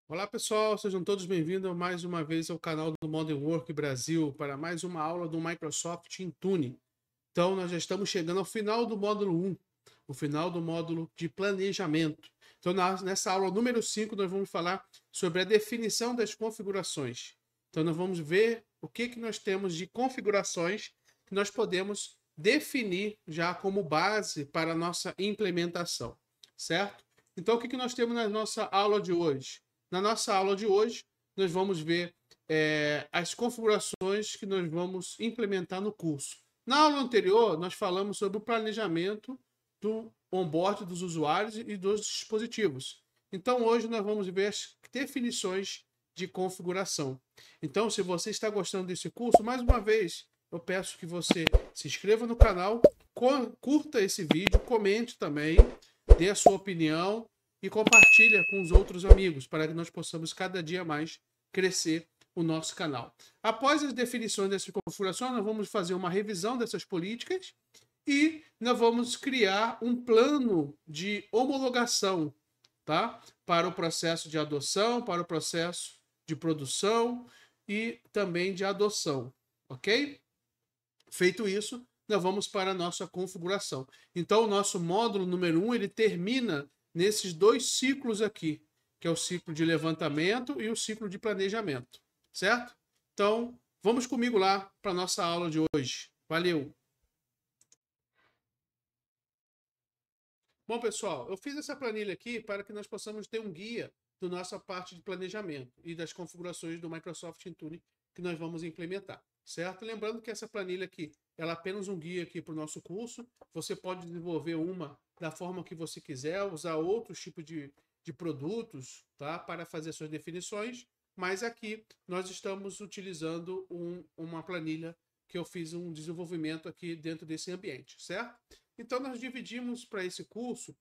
Olá pessoal, sejam todos bem-vindos mais uma vez ao canal do Modern Work Brasil para mais uma aula do Microsoft Intune. Então, nós já estamos chegando ao final do módulo 1, o final do módulo de planejamento. Então, nessa aula número 5, nós vamos falar sobre a definição das configurações. Então, nós vamos ver o que nós temos de configurações que nós podemos definir já como base para a nossa implementação, certo? Então, o que nós temos na nossa aula de hoje? Na nossa aula de hoje, nós vamos ver as configurações que nós vamos implementar no curso. Na aula anterior, nós falamos sobre o planejamento do onboard dos usuários e dos dispositivos. Então, hoje nós vamos ver as definições de configuração. Então, se você está gostando desse curso, mais uma vez, eu peço que você se inscreva no canal, curta esse vídeo, comente também, dê a sua opinião e compartilha com os outros amigos para que nós possamos cada dia mais crescer o nosso canal. Após as definições dessas configurações, nós vamos fazer uma revisão dessas políticas e nós vamos criar um plano de homologação, tá? Para o processo de adoção, para o processo de produção e também de adoção, ok? Feito isso, nós vamos para a nossa configuração. Então, o nosso módulo número 1, ele termina nesses dois ciclos aqui, que é o ciclo de levantamento e o ciclo de planejamento, certo? Então, vamos comigo lá para a nossa aula de hoje. Valeu! Bom, pessoal, eu fiz essa planilha aqui para que nós possamos ter um guia da nossa parte de planejamento e das configurações do Microsoft Intune que nós vamos implementar, certo? Lembrando que essa planilha aqui, ela é apenas um guia aqui para o nosso curso. Você pode desenvolver uma da forma que você quiser, usar outros tipos de produtos, tá? Para fazer suas definições, mas aqui nós estamos utilizando uma planilha que eu fiz um desenvolvimento aqui dentro desse ambiente, certo? Então, nós dividimos para esse curso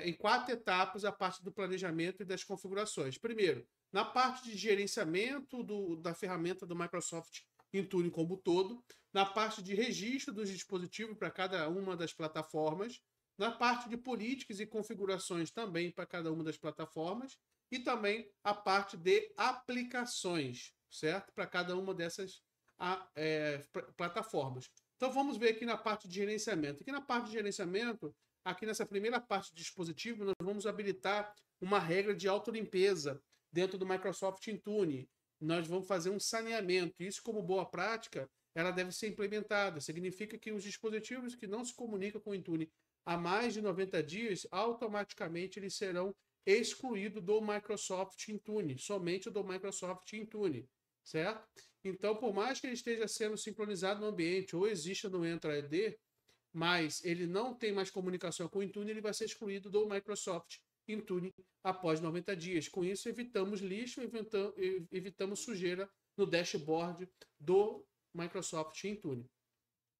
em 4 etapas a parte do planejamento e das configurações. Primeiro, na parte de gerenciamento da ferramenta do Microsoft Intune como todo, na parte de registro dos dispositivos para cada uma das plataformas, na parte de políticas e configurações também para cada uma das plataformas, e também a parte de aplicações, certo? Para cada uma dessas plataformas. Então vamos ver aqui na parte de gerenciamento. Aqui na parte de gerenciamento, aqui nessa primeira parte de dispositivo, nós vamos habilitar uma regra de autolimpeza dentro do Microsoft Intune. Nós vamos fazer um saneamento. Isso, como boa prática, ela deve ser implementada. Significa que os dispositivos que não se comunicam com o Intune há mais de 90 dias, automaticamente eles serão excluídos do Microsoft Intune, somente do Microsoft Intune, certo? Então, por mais que ele esteja sendo sincronizado no ambiente ou exista no Entra ED, mas ele não tem mais comunicação com o Intune, ele vai ser excluído do Microsoft Intune após 90 dias. Com isso, evitamos lixo, evitamos sujeira no dashboard do Microsoft Intune.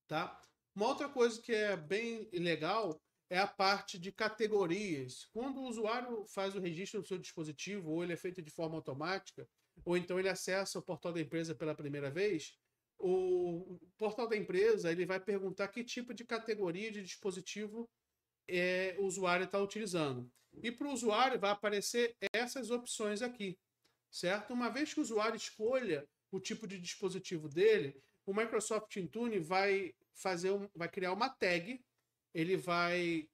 Tá? Uma outra coisa que é bem legal é a parte de categorias. Quando o usuário faz o registro do seu dispositivo, ou ele é feito de forma automática, ou então ele acessa o portal da empresa pela primeira vez, o portal da empresa ele vai perguntar que tipo de categoria de dispositivo o usuário está utilizando. E para o usuário vai aparecer essas opções aqui, certo? Uma vez que o usuário escolha o tipo de dispositivo dele, o Microsoft Intune vai criar uma tag, ele vai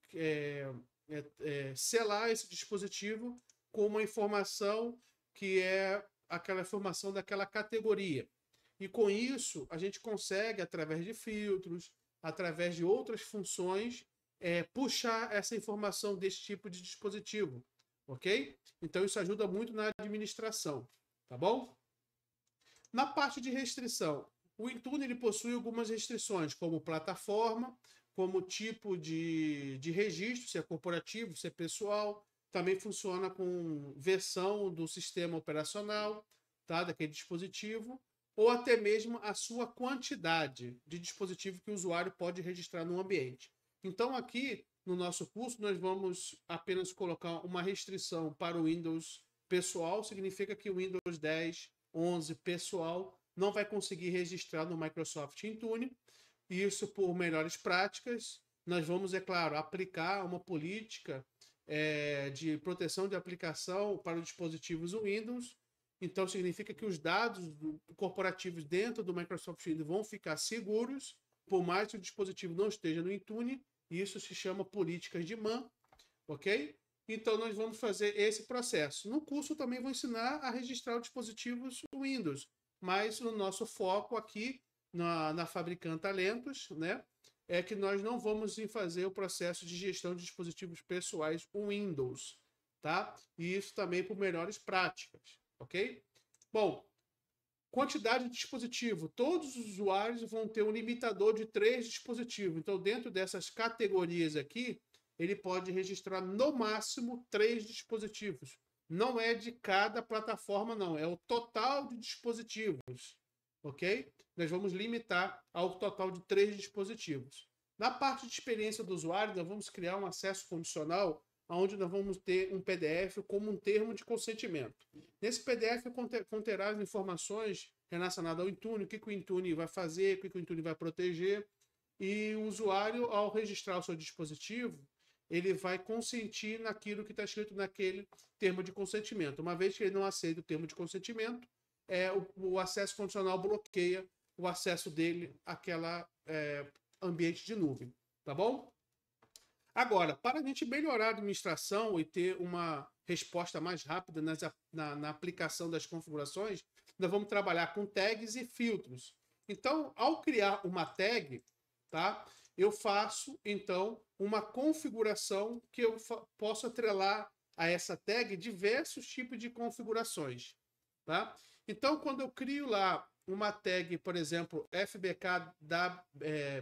selar esse dispositivo com uma informação que é aquela informação daquela categoria. E com isso, a gente consegue, através de filtros, através de outras funções, puxar essa informação desse tipo de dispositivo, ok? Então, isso ajuda muito na administração, tá bom? Na parte de restrição, o Intune ele possui algumas restrições, como plataforma, como tipo de registro, se é corporativo, se é pessoal. Também funciona com versão do sistema operacional, tá, daquele dispositivo, ou até mesmo a sua quantidade de dispositivo que o usuário pode registrar no ambiente. Então, aqui no nosso curso, nós vamos apenas colocar uma restrição para o Windows pessoal, significa que o Windows 10, 11 pessoal não vai conseguir registrar no Microsoft Intune. Isso por melhores práticas. Nós vamos, é claro, aplicar uma política de proteção de aplicação para os dispositivos Windows. Então, significa que os dados corporativos dentro do Microsoft Windows vão ficar seguros, por mais que o dispositivo não esteja no Intune. Isso se chama políticas de MAN, ok? Então, nós vamos fazer esse processo. No curso, eu também vou ensinar a registrar os dispositivos Windows, mas o nosso foco aqui na Fabricant Talentos, né, é que nós não vamos fazer o processo de gestão de dispositivos pessoais Windows, tá? E isso também por melhores práticas, ok? Bom, quantidade de dispositivo. Todos os usuários vão ter um limitador de 3 dispositivos. Então, dentro dessas categorias aqui, ele pode registrar no máximo 3 dispositivos. Não é de cada plataforma, não. É o total de dispositivos. Ok? Nós vamos limitar ao total de 3 dispositivos. Na parte de experiência do usuário, nós vamos criar um acesso condicional, onde nós vamos ter um PDF como um termo de consentimento. Nesse PDF conterá as informações relacionadas ao Intune, o que o Intune vai fazer, o que o Intune vai proteger. E o usuário, ao registrar o seu dispositivo, ele vai consentir naquilo que está escrito naquele termo de consentimento. Uma vez que ele não aceita o termo de consentimento, o acesso condicional bloqueia o acesso dele àquela ambiente de nuvem. Tá bom? Agora, para a gente melhorar a administração e ter uma resposta mais rápida na aplicação das configurações, nós vamos trabalhar com tags e filtros. Então, ao criar uma tag, tá, eu faço, então, uma configuração que eu posso atrelar a essa tag diversos tipos de configurações. Tá? Então, quando eu crio lá uma tag, por exemplo, FBK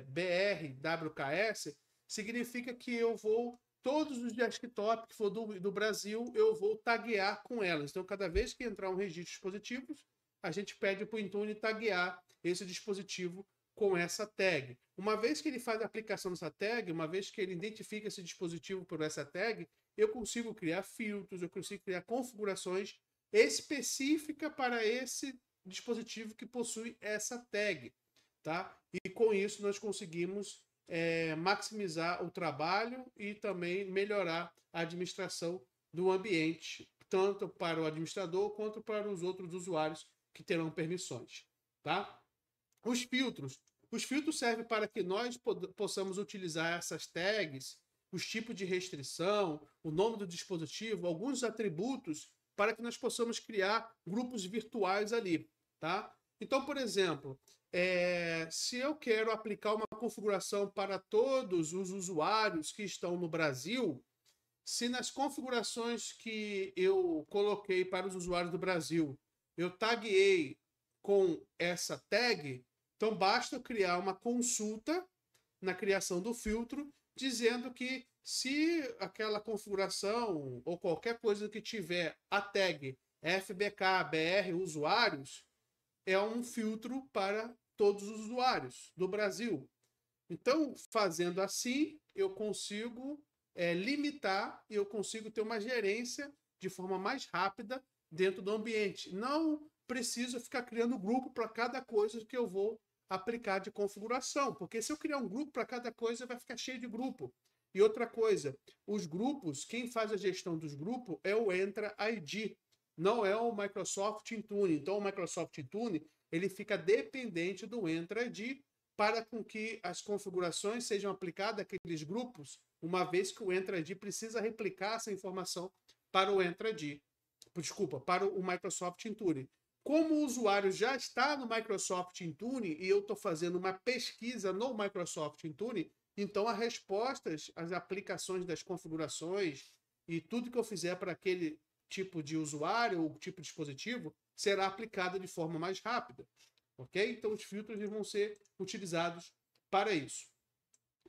BR WKS, significa que eu vou, todos os desktops que for do Brasil, eu vou taguear com elas. Então, cada vez que entrar um registro de dispositivos, a gente pede para o Intune taguear esse dispositivo com essa tag. Uma vez que ele faz a aplicação dessa tag, uma vez que ele identifica esse dispositivo por essa tag, eu consigo criar filtros, eu consigo criar configurações específicas para esse dispositivo que possui essa tag. Tá? E com isso nós conseguimos maximizar o trabalho e também melhorar a administração do ambiente, tanto para o administrador quanto para os outros usuários que terão permissões. Tá? Os filtros servem para que nós possamos utilizar essas tags, os tipos de restrição, o nome do dispositivo, alguns atributos, para que nós possamos criar grupos virtuais ali. Tá? Então, por exemplo, se eu quero aplicar uma configuração para todos os usuários que estão no Brasil, se nas configurações que eu coloquei para os usuários do Brasil, eu taguei com essa tag, então basta eu criar uma consulta na criação do filtro, dizendo que se aquela configuração ou qualquer coisa que tiver a tag FBK BR usuários, é um filtro para todos os usuários do Brasil. Então, fazendo assim, eu consigo limitar e eu consigo ter uma gerência de forma mais rápida dentro do ambiente. Não preciso ficar criando grupo para cada coisa que eu vou aplicar de configuração, porque se eu criar um grupo para cada coisa, vai ficar cheio de grupo. E outra coisa, os grupos, quem faz a gestão dos grupos é o Entra ID, não é o Microsoft Intune. Então, o Microsoft Intune, ele fica dependente do Entra ID para com que as configurações sejam aplicadas àqueles grupos, uma vez que o Entra ID precisa replicar essa informação para o Entra ID. Desculpa, para o Microsoft Intune. Como o usuário já está no Microsoft Intune e eu estou fazendo uma pesquisa no Microsoft Intune, então as respostas, as aplicações das configurações e tudo que eu fizer para aquele tipo de usuário ou tipo de dispositivo será aplicado de forma mais rápida. Ok? Então os filtros vão ser utilizados para isso.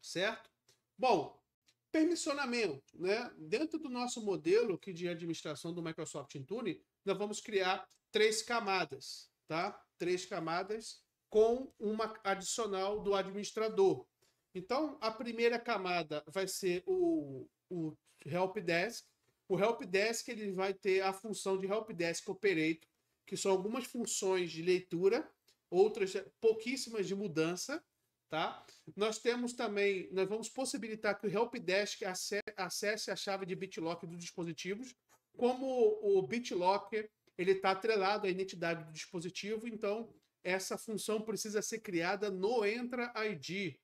Certo? Bom, permissionamento, né? Dentro do nosso modelo aqui de administração do Microsoft Intune, nós vamos criar 3 camadas, tá? 3 camadas com uma adicional do administrador. Então, a primeira camada vai ser o Helpdesk. O Helpdesk ele vai ter a função de Helpdesk Operator, que são algumas funções de leitura, outras pouquíssimas de mudança, tá? Nós temos também, nós vamos possibilitar que o helpdesk acesse a chave de BitLocker dos dispositivos, como o BitLocker ele está atrelado à identidade do dispositivo, então essa função precisa ser criada no Entra ID.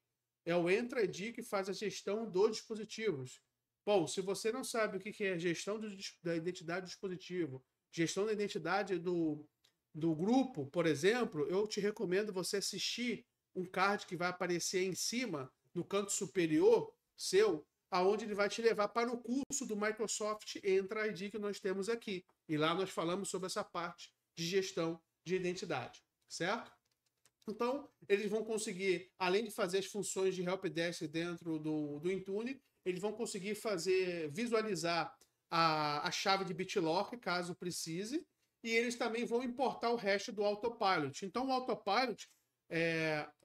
É o Entra ID que faz a gestão dos dispositivos. Bom, se você não sabe o que é gestão da identidade do dispositivo, gestão da identidade do grupo, por exemplo, eu te recomendo você assistir um card que vai aparecer em cima, no canto superior seu, aonde ele vai te levar para o curso do Microsoft Entra ID que nós temos aqui. E lá nós falamos sobre essa parte de gestão de identidade, certo? Então, eles vão conseguir, além de fazer as funções de helpdesk dentro do Intune, eles vão conseguir visualizar a chave de BitLocker, caso precise, e eles também vão importar o hash do Autopilot. Então, o Autopilot,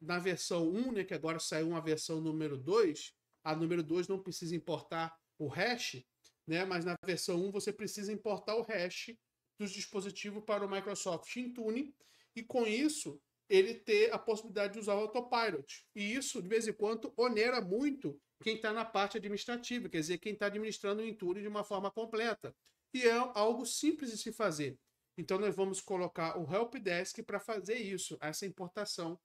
na versão 1, né, que agora saiu uma versão número 2, a número 2 não precisa importar o hash, né, mas na versão 1 você precisa importar o hash dos dispositivos para o Microsoft Intune, e com isso ele ter a possibilidade de usar o Autopilot. E isso, de vez em quando, onera muito quem está na parte administrativa, quer dizer, quem está administrando o Intune de uma forma completa. E é algo simples de se fazer. Então, nós vamos colocar o helpdesk para fazer isso, essa importação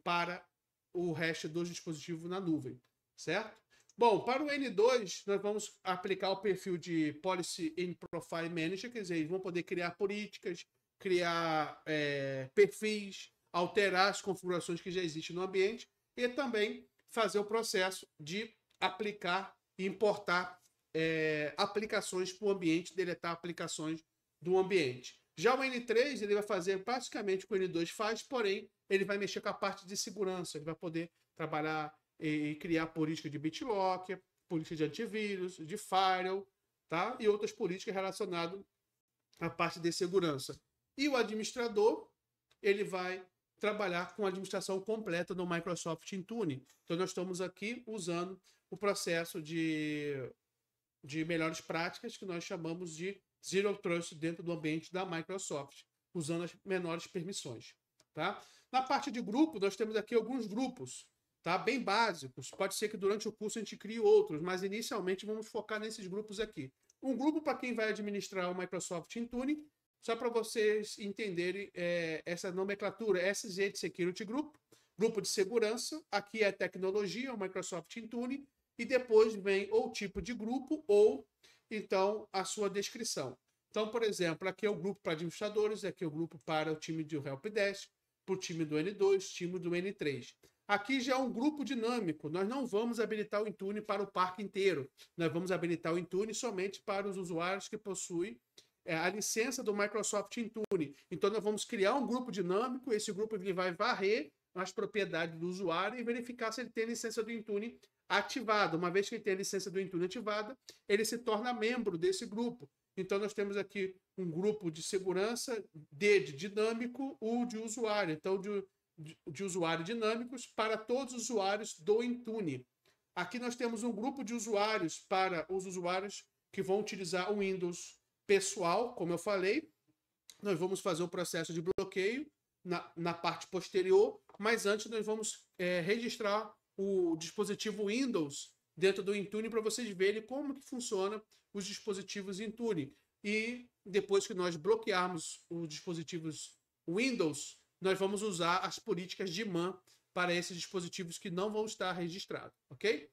para o resto dos dispositivos na nuvem, certo? Bom, para o N2, nós vamos aplicar o perfil de Policy and Profile Manager, quer dizer, eles vão poder criar políticas, criar perfis, alterar as configurações que já existem no ambiente e também fazer o processo de aplicar e importar aplicações para o ambiente, deletar aplicações do ambiente. Já o N3, ele vai fazer basicamente o que o N2 faz, porém, ele vai mexer com a parte de segurança, ele vai poder trabalhar e criar política de BitLocker, política de antivírus, de firewall, tá? E outras políticas relacionadas à parte de segurança. E o administrador, ele vai trabalhar com a administração completa do Microsoft Intune. Então, nós estamos aqui usando o processo de melhores práticas que nós chamamos de Zero Trust dentro do ambiente da Microsoft, usando as menores permissões. Tá? Na parte de grupo, nós temos aqui alguns grupos, tá? Bem básicos. Pode ser que durante o curso a gente crie outros, mas inicialmente vamos focar nesses grupos aqui. Um grupo para quem vai administrar o Microsoft Intune, só para vocês entenderem essa nomenclatura, SZ de Security Group, grupo de segurança, aqui é tecnologia, o Microsoft Intune, e depois vem ou tipo de grupo ou, então, a sua descrição. Então, por exemplo, aqui é o grupo para administradores, aqui é o grupo para o time de helpdesk, para o time do N2, time do N3. Aqui já é um grupo dinâmico, nós não vamos habilitar o Intune para o parque inteiro, nós vamos habilitar o Intune somente para os usuários que possuem a licença do Microsoft Intune. Então, nós vamos criar um grupo dinâmico, esse grupo ele vai varrer as propriedades do usuário e verificar se ele tem a licença do Intune ativada. Uma vez que ele tem a licença do Intune ativada, ele se torna membro desse grupo. Então, nós temos aqui um grupo de segurança de dinâmico ou de usuário. Então, de usuários dinâmicos para todos os usuários do Intune. Aqui nós temos um grupo de usuários para os usuários que vão utilizar o Windows pessoal, como eu falei. Nós vamos fazer um processo de bloqueio na parte posterior, mas antes nós vamos registrar o dispositivo Windows dentro do Intune para vocês verem como que funciona os dispositivos Intune. E depois que nós bloquearmos os dispositivos Windows, nós vamos usar as políticas de MAN para esses dispositivos que não vão estar registrados, ok?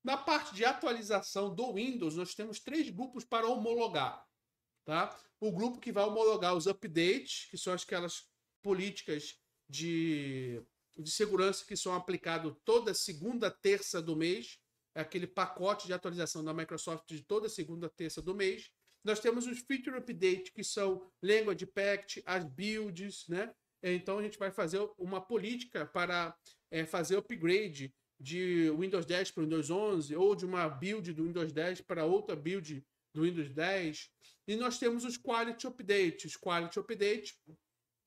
Na parte de atualização do Windows, nós temos 3 grupos para homologar, tá? O grupo que vai homologar os updates, que são aquelas políticas de segurança que são aplicadas toda segunda terça do mês, é aquele pacote de atualização da Microsoft de toda segunda terça do mês. Nós temos os Feature Update, que são Language Pact, as builds, né? Então, a gente vai fazer uma política para fazer upgrade de Windows 10 para o Windows 11, ou de uma build do Windows 10 para outra build do Windows 10. E nós temos os Quality Update. Os Quality Update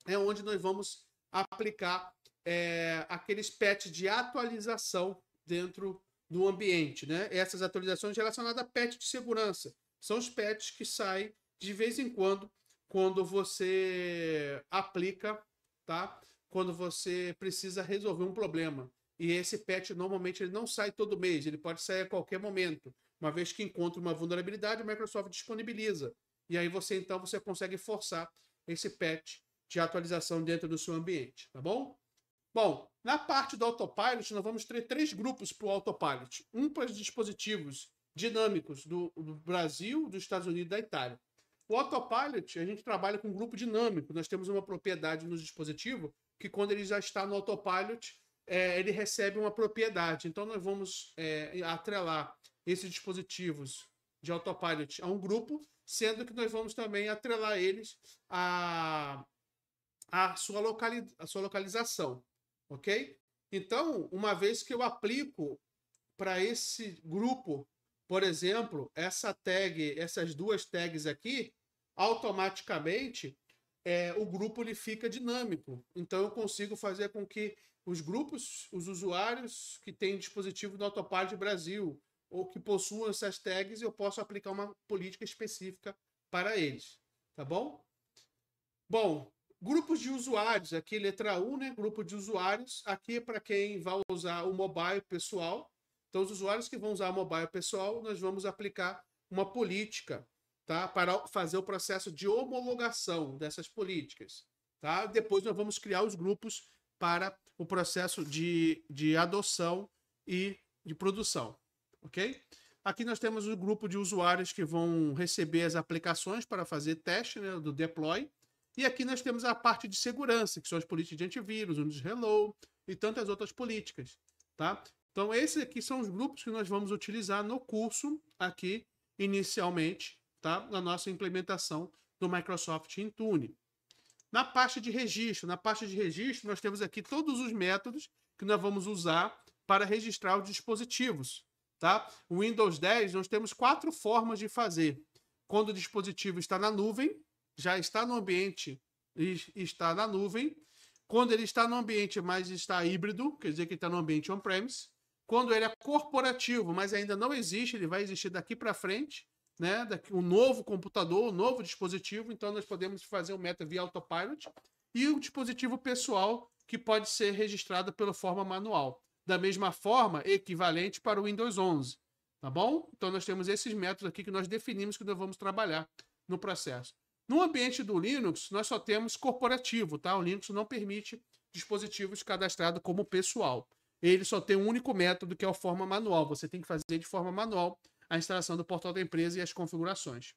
é onde nós vamos aplicar aqueles patches de atualização dentro do ambiente, né? Essas atualizações relacionadas a patch de segurança. São os patches que saem de vez em quando você aplica, tá? Quando você precisa resolver um problema. e esse patch normalmente ele não sai todo mês, ele pode sair a qualquer momento. Uma vez que encontra uma vulnerabilidade, a Microsoft disponibiliza. E aí você consegue forçar esse patch de atualização dentro do seu ambiente, tá bom? Bom, na parte do Autopilot, nós vamos ter 3 grupos para o Autopilot. Um para os dispositivos dinâmicos do Brasil, dos Estados Unidos e da Itália. O Autopilot, a gente trabalha com um grupo dinâmico. Nós temos uma propriedade no dispositivo que, quando ele já está no Autopilot, ele recebe uma propriedade. Então, nós vamos atrelar esses dispositivos de Autopilot a um grupo, sendo que nós vamos também atrelar eles a sua localização. Ok? Então, uma vez que eu aplico para esse grupo, por exemplo, essas 2 tags aqui, automaticamente o grupo ele fica dinâmico. Então, eu consigo fazer com que os grupos, os usuários que têm dispositivo do Autopilot Brasil ou que possuam essas tags, eu posso aplicar uma política específica para eles. Tá bom? Bom, grupos de usuários, aqui letra 1, né? Grupo de usuários, aqui é para quem vai usar o mobile pessoal. Então, os usuários que vão usar o mobile pessoal, nós vamos aplicar uma política, tá? Para fazer o processo de homologação dessas políticas, tá? Depois nós vamos criar os grupos para o processo de adoção e de produção, ok? Aqui nós temos o grupo de usuários que vão receber as aplicações para fazer teste, né, do deploy. E aqui nós temos a parte de segurança, que são as políticas de antivírus, o Hello e tantas outras políticas, tá? Então, esses aqui são os grupos que nós vamos utilizar no curso aqui, inicialmente, tá? Na nossa implementação do Microsoft Intune. Na parte de registro, nós temos aqui todos os métodos que nós vamos usar para registrar os dispositivos, tá? O Windows 10, nós temos 4 formas de fazer. Quando o dispositivo está na nuvem, já está no ambiente e está na nuvem. Quando ele está no ambiente, mas está híbrido, quer dizer que está no ambiente on-premise. Quando ele é corporativo, mas ainda não existe, ele vai existir daqui para frente, né? Um novo computador, um novo dispositivo, então nós podemos fazer o método via Autopilot. E o dispositivo pessoal, que pode ser registrado pela forma manual. Da mesma forma, equivalente para o Windows 11, tá bom? Então nós temos esses métodos aqui que nós definimos que nós vamos trabalhar no processo. No ambiente do Linux, nós só temos corporativo, tá? O Linux não permite dispositivos cadastrados como pessoal. Ele só tem um único método, que é a forma manual. Você tem que fazer de forma manual a instalação do portal da empresa e as configurações,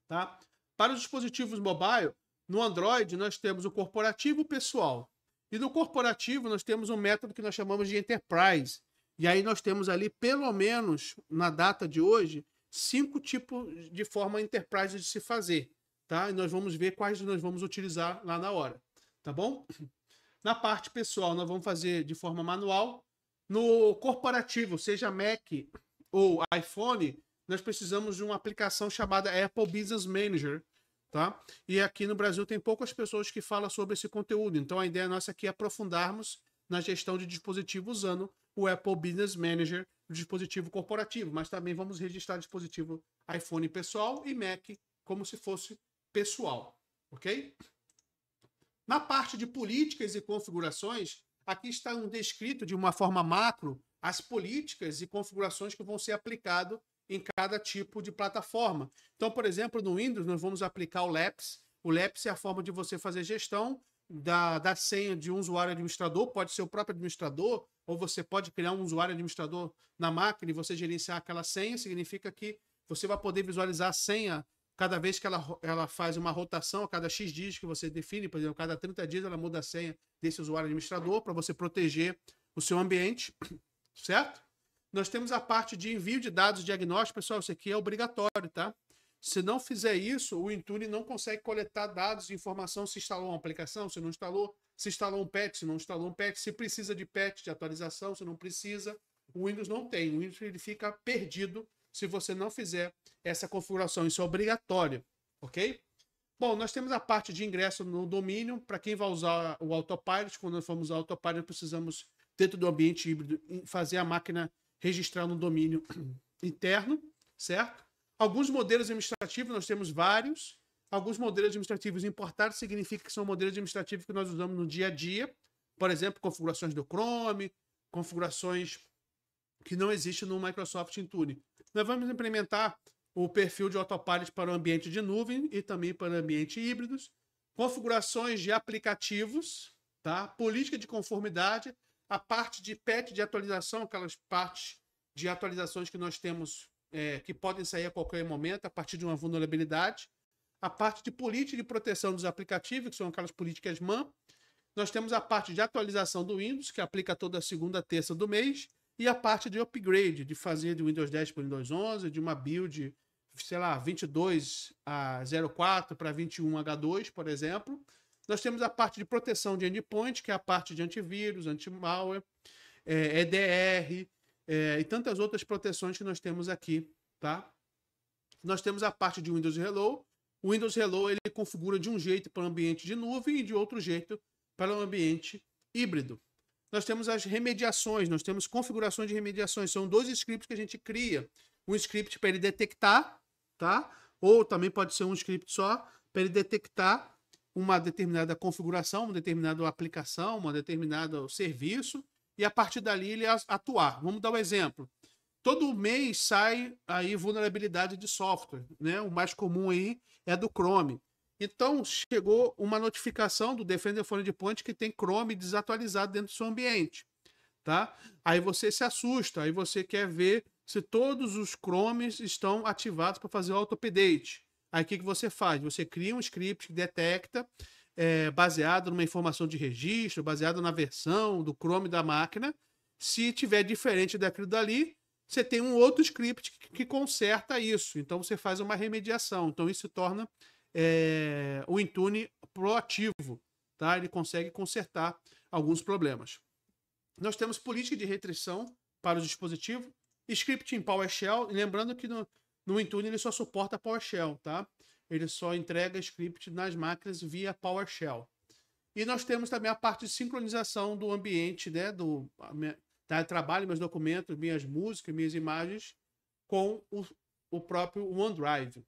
tá? Para os dispositivos mobile, no Android, nós temos o corporativo pessoal. E no corporativo, nós temos um método que nós chamamos de Enterprise. E aí nós temos ali, pelo menos, na data de hoje, 5 tipos de forma Enterprise de se fazer. Tá? E nós vamos ver quais nós vamos utilizar lá na hora, tá bom? Na parte pessoal, nós vamos fazer de forma manual. No corporativo, seja Mac ou iPhone, nós precisamos de uma aplicação chamada Apple Business Manager, tá? E aqui no Brasil tem poucas pessoas que falam sobre esse conteúdo, então a ideia nossa aqui é aprofundarmos na gestão de dispositivo usando o Apple Business Manager do dispositivo corporativo, mas também vamos registrar dispositivo iPhone pessoal e Mac como se fosse pessoal, ok? Na parte de políticas e configurações, aqui está descrito de uma forma macro as políticas e configurações que vão ser aplicadas em cada tipo de plataforma. Então, por exemplo, no Windows, nós vamos aplicar o LAPS. O LAPS é a forma de você fazer gestão da senha de um usuário administrador, pode ser o próprio administrador, ou você pode criar um usuário administrador na máquina e você gerenciar aquela senha. Significa que você vai poder visualizar a senha cada vez que ela faz uma rotação, a cada X dias que você define, por exemplo, cada 30 dias ela muda a senha desse usuário administrador para você proteger o seu ambiente, certo? Nós temos a parte de envio de dados diagnósticos, pessoal, isso aqui é obrigatório, tá? Se não fizer isso, o Intune não consegue coletar dados e informação se instalou uma aplicação, se não instalou, se instalou um patch, se não instalou um patch, se precisa de patch, de atualização, se não precisa. O Windows não tem, o Windows ele fica perdido se você não fizer essa configuração. Isso é obrigatório, ok? Bom, nós temos a parte de ingresso no domínio. Para quem vai usar o Autopilot, quando nós formos usar o Autopilot, precisamos, dentro do ambiente híbrido, fazer a máquina registrar no domínio interno, certo? Alguns modelos administrativos, nós temos vários. Alguns modelos administrativos importados significa que são modelos administrativos que nós usamos no dia a dia. Por exemplo, configurações do Chrome, configurações que não existem no Microsoft Intune. Nós vamos implementar o perfil de Autopilot para o ambiente de nuvem e também para o ambiente híbridos, configurações de aplicativos, tá? Política de conformidade, a parte de patch de atualização, aquelas partes de atualizações que nós temos que podem sair a qualquer momento a partir de uma vulnerabilidade, a parte de política de proteção dos aplicativos, que são aquelas políticas MAN. Nós temos a parte de atualização do Windows, que aplica toda segunda, terça do mês, e a parte de upgrade, de fazer de Windows 10 para Windows 11, de uma build, sei lá, 22 a 04 para 21H2, por exemplo. Nós temos a parte de proteção de endpoint, que é a parte de antivírus, anti-malware, EDR, e tantas outras proteções que nós temos aqui, tá? Nós temos a parte de Windows Hello. O Windows Hello ele configura de um jeito para o ambiente de nuvem e de outro jeito para o ambiente híbrido. Nós temos as remediações, nós temos configurações de remediações. São 2 scripts que a gente cria. Um script para ele detectar, tá? Ou também pode ser um script só para ele detectar uma determinada configuração, uma determinada aplicação, um determinado serviço, e a partir dali ele atuar. Vamos dar um exemplo. Todo mês sai aí vulnerabilidade de software, né? O mais comum aí é do Chrome. Então, chegou uma notificação do Defender for Endpoint que tem Chrome desatualizado dentro do seu ambiente, tá? Aí você se assusta, aí você quer ver se todos os Chromes estão ativados para fazer o auto-update. Aí o que você faz? Você cria um script que detecta, baseado numa informação de registro, baseado na versão do Chrome da máquina. Se tiver diferente daquilo dali, você tem um outro script que conserta isso. Então você faz uma remediação. Então isso se torna o Intune proativo, tá? Ele consegue consertar alguns problemas. Nós temos política de restrição para o dispositivo, script em PowerShell, e lembrando que no Intune ele só suporta PowerShell, tá? Ele só entrega script nas máquinas via PowerShell. E nós temos também a parte de sincronização do ambiente, né? Trabalho, meus documentos, minhas músicas, minhas imagens com o próprio OneDrive.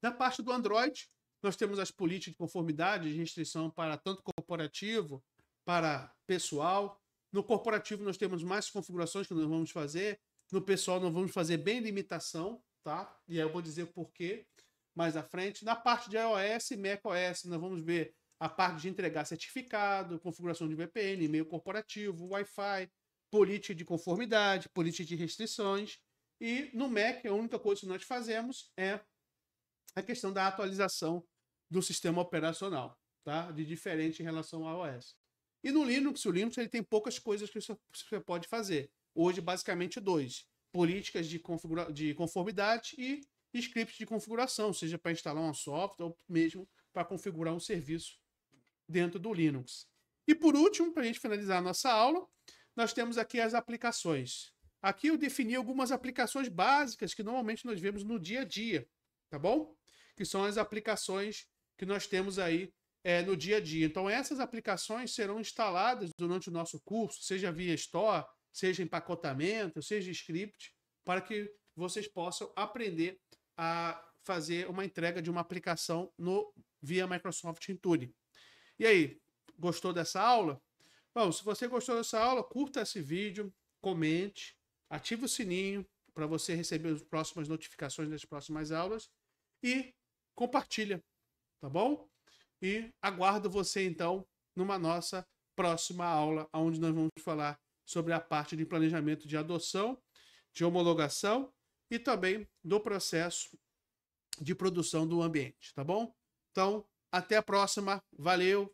Na parte do Android, nós temos as políticas de conformidade, de restrição para tanto corporativo, para pessoal. No corporativo, nós temos mais configurações que nós vamos fazer. No pessoal, nós vamos fazer bem limitação, tá? E aí eu vou dizer por quê mais à frente. Na parte de iOS e macOS, nós vamos ver a parte de entregar certificado, configuração de VPN, e-mail corporativo, Wi-Fi, política de conformidade, política de restrições. E no Mac, a única coisa que nós fazemos é a questão da atualização do sistema operacional, tá? De diferente em relação ao iOS. E no Linux, o Linux ele tem poucas coisas que você pode fazer. Hoje, basicamente, 2. Políticas de conformidade e scripts de configuração, seja para instalar um software ou mesmo para configurar um serviço dentro do Linux. E por último, para a gente finalizar a nossa aula, nós temos aqui as aplicações. Aqui eu defini algumas aplicações básicas que normalmente nós vemos no dia a dia, tá bom? Que são as aplicações que nós temos aí no dia a dia. Então essas aplicações serão instaladas durante o nosso curso, seja via Store, seja empacotamento, seja script, para que vocês possam aprender a fazer uma entrega de uma aplicação via Microsoft Intune. E aí, gostou dessa aula? Bom, se você gostou dessa aula, curta esse vídeo, comente, ative o sininho para você receber as próximas notificações das próximas aulas e compartilha, tá bom? E aguardo você então numa nossa próxima aula, onde nós vamos falar sobre a parte de planejamento de adoção, de homologação e também do processo de produção do ambiente, tá bom? Então, até a próxima. Valeu!